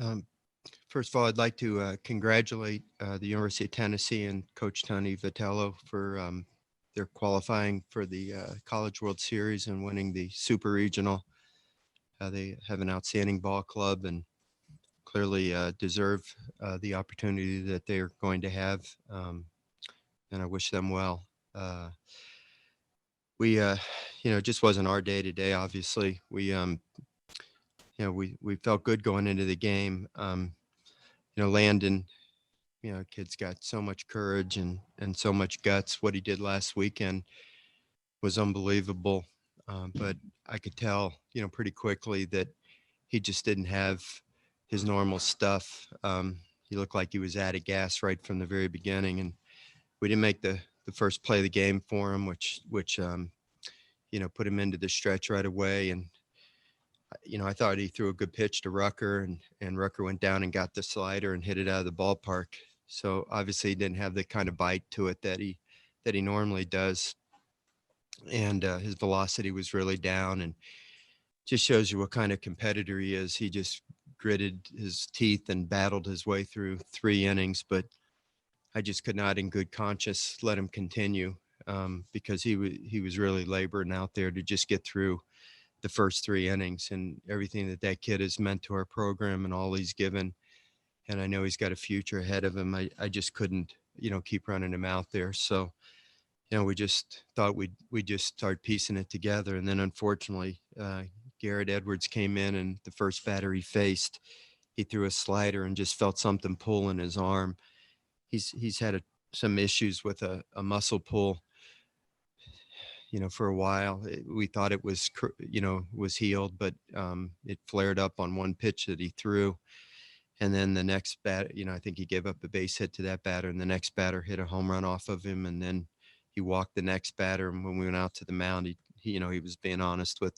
Um, First of all, I'd like to congratulate the University of Tennessee and Coach Tony Vitello for their qualifying for the College World Series and winning the Super Regional. They have an outstanding ball club and clearly deserve the opportunity that they are going to have, and I wish them well. We, it just wasn't our day today. Obviously, we felt good going into the game. Landon, kid's got so much courage and so much guts. What he did last weekend was unbelievable. But I could tell, pretty quickly that he just didn't have his normal stuff. He looked like he was out of gas right from the very beginning, and we didn't make the first play of the game for him, which put him into the stretch right away. And I thought he threw a good pitch to Rucker, and Rucker went down and got the slider and hit it out of the ballpark. So obviously he didn't have the kind of bite to it that he normally does, and his velocity was really down, and just shows you what kind of competitor he is. He just gritted his teeth and battled his way through 3 innings, but I just could not, in good conscience, let him continue, because he was really laboring out there to just get through the first 3 innings, and everything that kid has meant to our program and all he's given. And I know he's got a future ahead of him. I just couldn't, keep running him out there. So, we just thought we'd just start piecing it together. And then unfortunately, Garrett Edwards came in, and the first batter he faced, he threw a slider and just felt something pull in his arm. He's had some issues with a muscle pull, for a while. We thought it was, was healed, but it flared up on one pitch that he threw. And then the next bat, I think he gave up a base hit to that batter, and the next batter hit a home run off of him. And then he walked the next batter. And when we went out to the mound, he was being honest with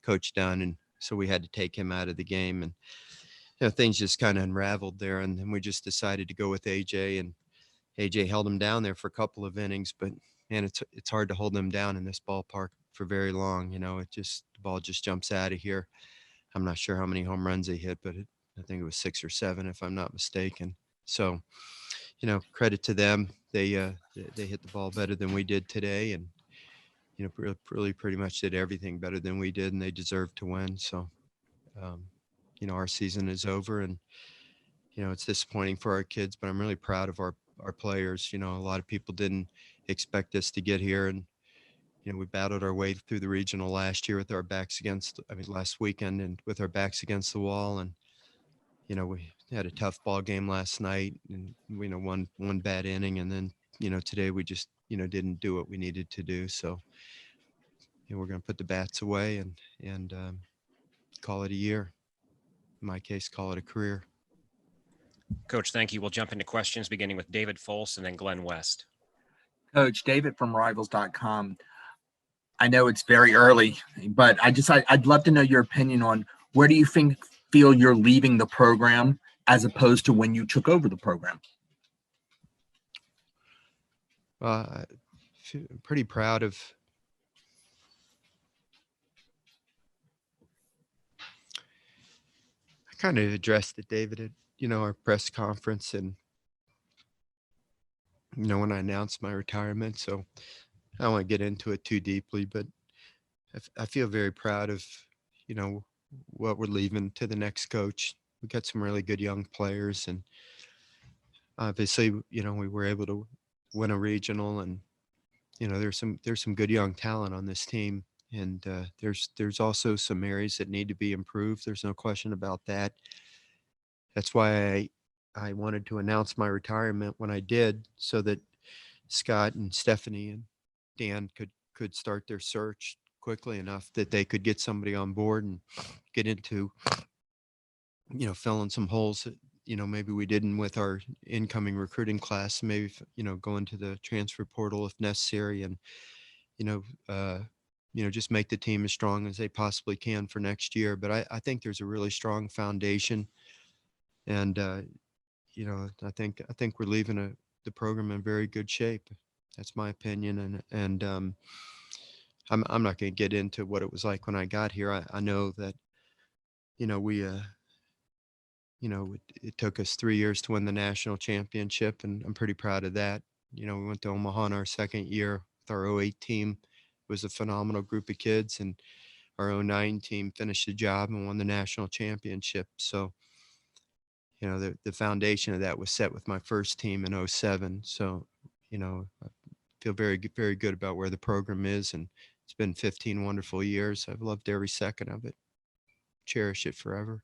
Coach Dunn. And so we had to take him out of the game. And, things just kind of unraveled there. And then we just decided to go with AJ, and AJ held him down there for a couple of innings. But man, it's hard to hold them down in this ballpark for very long. The ball just jumps out of here. I'm not sure how many home runs they hit, but I think it was 6 or 7, if I'm not mistaken. So, credit to them. They hit the ball better than we did today, and really pretty much did everything better than we did, and they deserved to win. So, our season is over, and it's disappointing for our kids, but I'm really proud of our players. A lot of people didn't expect us to get here, and we battled our way through the regional last year with our backs against, last weekend, and with our backs against the wall. And, we had a tough ball game last night, and, one bad inning. And then, today we just, didn't do what we needed to do. So, we're going to put the bats away and call it a year. In my case, call it a career. Coach, thank you. We'll jump into questions beginning with David Folse and then Glenn West. Coach, David from Rivals.com. I know it's very early, but I'd love to know your opinion on where do you feel you're leaving the program as opposed to when you took over the program? I'm pretty proud of I kind of addressed it, David, at our press conference, and when I announced my retirement. So I don't want to get into it too deeply, but I feel very proud of what we're leaving to the next coach. We got some really good young players, and obviously we were able to win a regional, and there's some good young talent on this team, and there's also some areas that need to be improved. There's no question about that. That's why I wanted to announce my retirement when I did, so that Scott and Stephanie and Dan could start their search quickly enough that they could get somebody on board and get into filling some holes that maybe we didn't with our incoming recruiting class. Maybe go into the transfer portal if necessary, and just make the team as strong as they possibly can for next year. But I think there's a really strong foundation, and I think we're leaving the program in very good shape. That's my opinion, and I'm not going to get into what it was like when I got here. I know that we it took us 3 years to win the national championship, and I'm pretty proud of that. We went to Omaha in our second year with our '08 team. It was a phenomenal group of kids, and our '09 team finished the job and won the national championship. So, the foundation of that was set with my first team in '07. So, I feel very good about where the program is, and it's been 15 wonderful years. I've loved every second of it. Cherish it forever.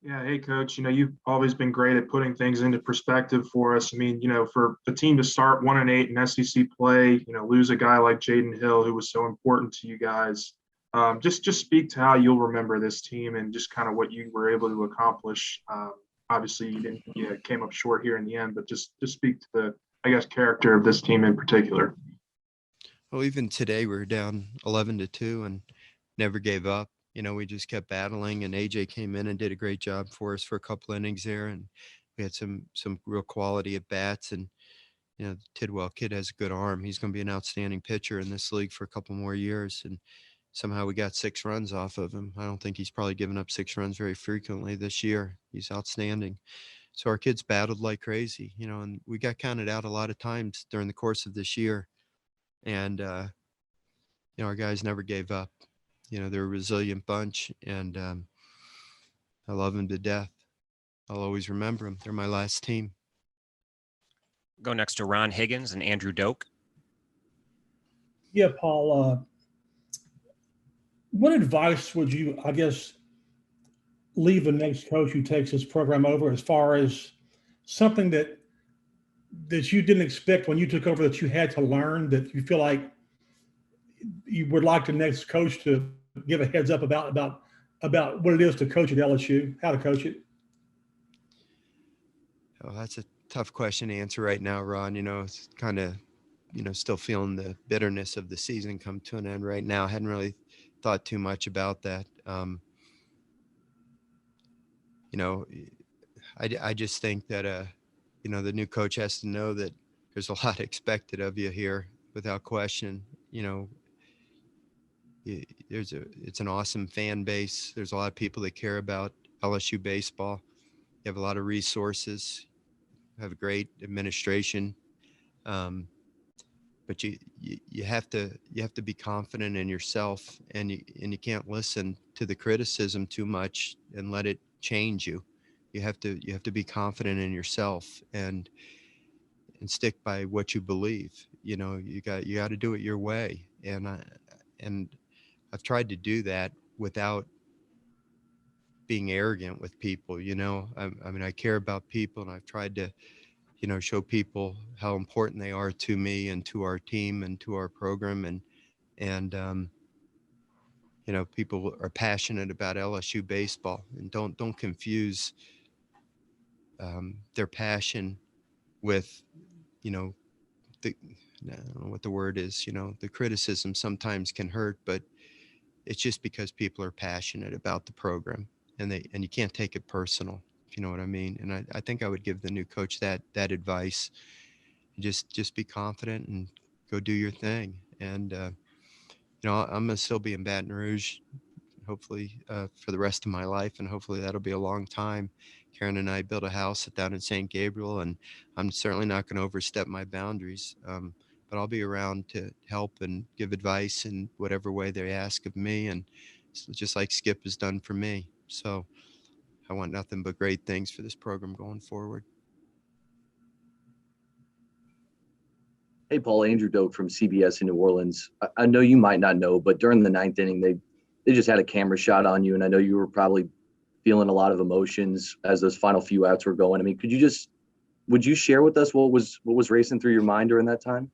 Yeah, hey coach, you've always been great at putting things into perspective for us. I mean, for the team to start 1-8 in SEC play, lose a guy like Jaden Hill, who was so important to you guys. Just speak to how you'll remember this team and just kind of what you were able to accomplish. Obviously, you didn't, came up short here in the end, but just speak to the, I guess, character of this team in particular. Well, even today we're down 11-2 and never gave up. We just kept battling, and AJ came in and did a great job for us for a couple innings there, and we had some real quality at bats. And the Tidwell kid has a good arm. He's going to be an outstanding pitcher in this league for a couple more years. And somehow we got 6 runs off of him. I don't think he's probably given up 6 runs very frequently this year. He's outstanding. So our kids battled like crazy, and we got counted out a lot of times during the course of this year. And our guys never gave up. They're a resilient bunch, and I love them to death. I'll always remember them. They're my last team. Go next to Ron Higgins and Andrew Doak. Yeah, Paul, what advice would you, I guess, leave the next coach who takes this program over, as far as something that you didn't expect when you took over, that you had to learn, that you feel like you would like the next coach to give a heads up about what it is to coach at LSU, how to coach it? Oh, that's a tough question to answer right now, Ron. It's kind of, still feeling the bitterness of the season come to an end right now. I hadn't really thought too much about that. I just think that, the new coach has to know that there's a lot expected of you here without question. It's an awesome fan base. There's a lot of people that care about LSU baseball. You have a lot of resources, you have a great administration. But you have to be confident in yourself, and you can't listen to the criticism too much and let it change you. You have to be confident in yourself and stick by what you believe. You got to do it your way. And I've tried to do that without being arrogant with people. I mean, I care about people, and I've tried to show people how important they are to me and to our team and to our program. And people are passionate about LSU baseball, and don't confuse their passion with, the, I don't know what the word is, the criticism sometimes can hurt, but it's just because people are passionate about the program, and you can't take it personal, if you know what I mean. And I think I would give the new coach that advice. Just be confident and go do your thing. And I'm gonna still be in Baton Rouge, hopefully for the rest of my life, and hopefully that'll be a long time. Karen and I built a house down in St. Gabriel, and I'm certainly not going to overstep my boundaries. But I'll be around to help and give advice in whatever way they ask of me, and just like Skip has done for me. So I want nothing but great things for this program going forward. Hey, Paul, Andrew Doak from CBS in New Orleans. I know you might not know, but during the 9th inning, they just had a camera shot on you, and I know you were probably feeling a lot of emotions as those final few outs were going. I mean, would you share with us what was racing through your mind during that time?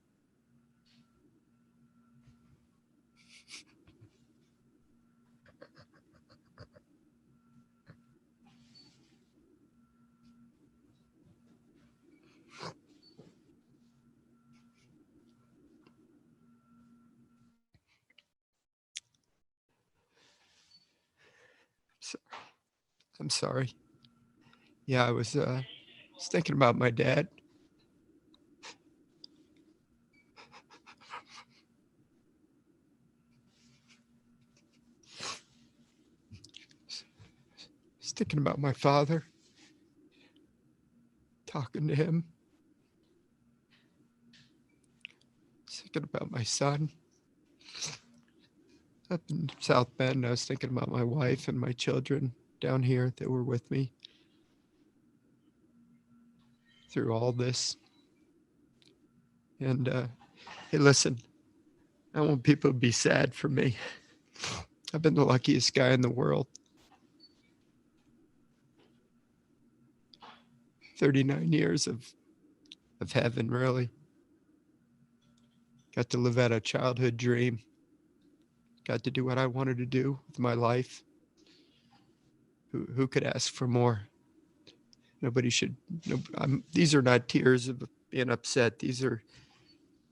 I'm sorry. Yeah, I was thinking about my dad. Just thinking about my father, talking to him. Thinking about my son. Up in South Bend, I was thinking about my wife and my children down here that were with me through all this. And hey, listen, I want people to be sad for me. I've been the luckiest guy in the world. 39 years of heaven, really. Got to live out a childhood dream. Got to do what I wanted to do with my life. Who could ask for more? Nobody should. No, these are not tears of being upset. These are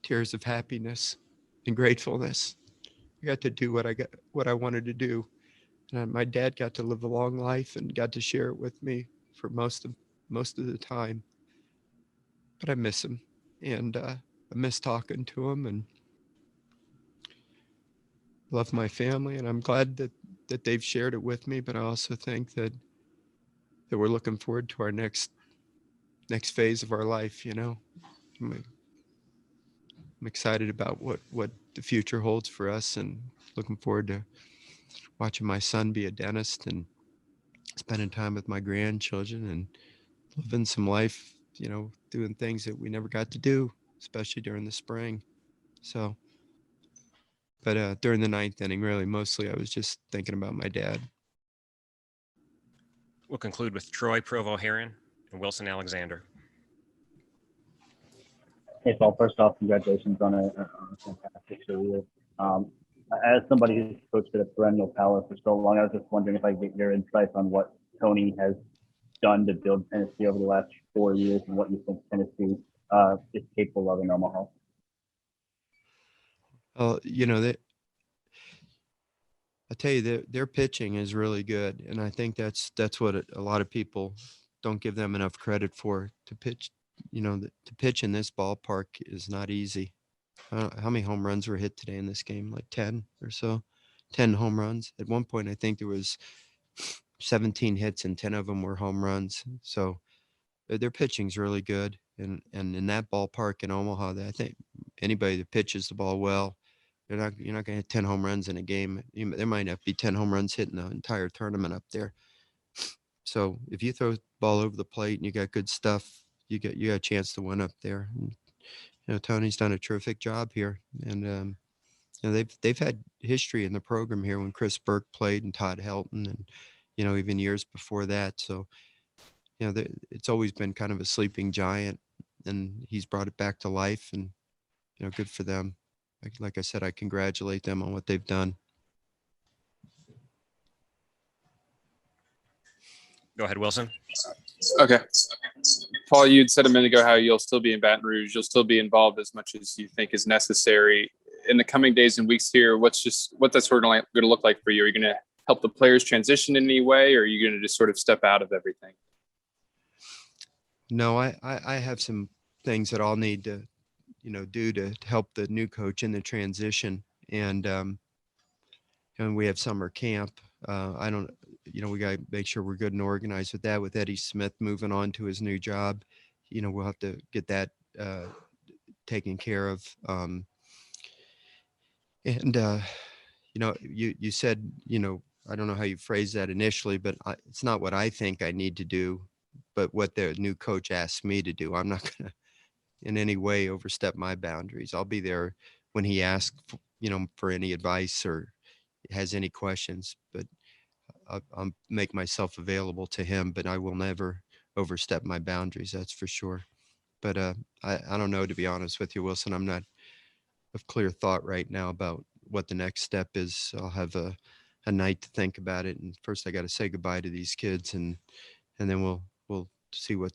tears of happiness and gratefulness. I got to do what I wanted to do. And my dad got to live a long life and got to share it with me for most of the time. But I miss him, and I miss talking to him, and love my family. And I'm glad that they've shared it with me. But I also think that we're looking forward to our next phase of our life. You know, I'm excited about what the future holds for us, and looking forward to watching my son be a dentist and spending time with my grandchildren and living some life, you know, doing things that we never got to do, especially during the spring. So, but during the ninth inning, really, mostly I was just thinking about my dad. We'll conclude with Troy Provo Heron and Wilson Alexander. Hey, Paul, first off, congratulations on a fantastic career. As somebody who's coached at a perennial power for so long, I was just wondering if I could get your insights on what Tony has done to build Tennessee over the last 4 years and what you think Tennessee is capable of in Omaha. You know, I tell you, their pitching is really good, and I think that's what a lot of people don't give them enough credit for. To pitch, you know, to pitch in this ballpark is not easy. How many home runs were hit today in this game? Like 10 or so, 10 home runs. At one point, I think there was 17 hits and 10 of them were home runs. So their pitching's really good, and in that ballpark in Omaha, I think anybody that pitches the ball well, you're not going to hit 10 home runs in a game. There might not be 10 home runs hit in the entire tournament up there. So if you throw the ball over the plate and you got good stuff, you got a chance to win up there. And, you know, Tony's done a terrific job here, and you know, they've had history in the program here when Chris Burke played and Todd Helton, and you know, even years before that. So you know, it's always been kind of a sleeping giant, and he's brought it back to life, and you know, good for them. Like I said, I congratulate them on what they've done. Go ahead, Wilson. Okay. Paul, you'd said a minute ago how you'll still be in Baton Rouge. You'll still be involved as much as you think is necessary. In the coming days and weeks here, what's that sort of going to look like for you? Are you going to help the players transition in any way, or are you going to just sort of step out of everything? No, I have some things that I'll need to, you know, do to help the new coach in the transition. And we have summer camp. I don't, you know, we got to make sure we're good and organized with that. With Eddie Smith moving on to his new job, you know, we'll have to get that taken care of. And you know, you said, you know, I don't know how you phrased that initially, but it's not what I think I need to do, but what the new coach asked me to do. I'm not going to in any way overstep my boundaries. I'll be there when he asks, you know, for any advice or has any questions, but I'll make myself available to him, but I will never overstep my boundaries. That's for sure. But I don't know, to be honest with you, Wilson. I'm not of clear thought right now about what the next step is. I'll have a night to think about it. And first I got to say goodbye to these kids, and then we'll see what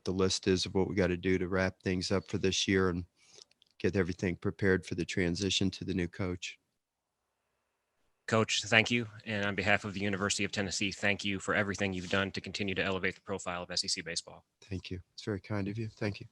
the list is of what we got to do to wrap things up for this year and get everything prepared for the transition to the new coach. Coach, thank you. And on behalf of the University of Tennessee, thank you for everything you've done to continue to elevate the profile of SEC baseball. Thank you. It's very kind of you. Thank you.